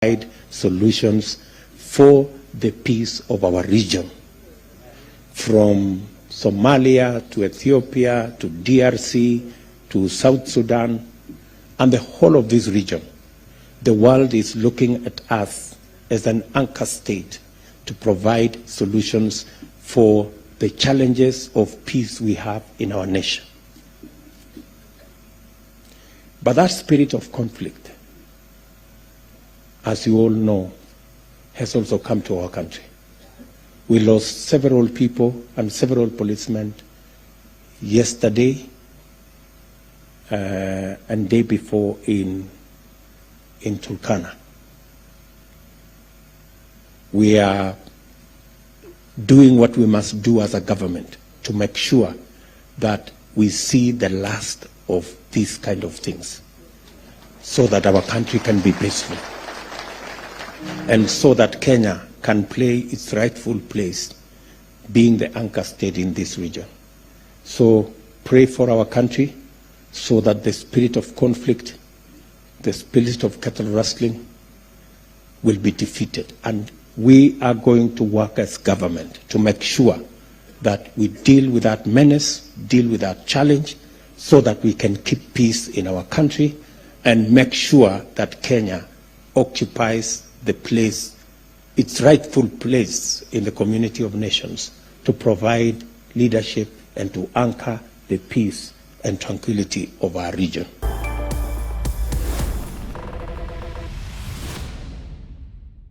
provide solutions for the peace of our region, from Somalia to Ethiopia to DRC to South Sudan and the whole of this region. The world is looking at us as an anchor state to provide solutions for the challenges of peace we have in our nation. But that spirit of conflict, as you all know, has also come to our country. We lost several people and several policemen yesterday and day before in Turkana. We are doing what we must do as a government to make sure that we see the last of these kind of things, so that our country can be peaceful, and so that Kenya can play its rightful place, being the anchor state in this region. So pray for our country, so that the spirit of conflict, the spirit of cattle rustling will be defeated. And we are going to work as government to make sure that we deal with that menace, deal with that challenge, so that we can keep peace in our country and make sure that Kenya occupies the place, its rightful place in the community of nations, to provide leadership and to anchor the peace and tranquility of our region.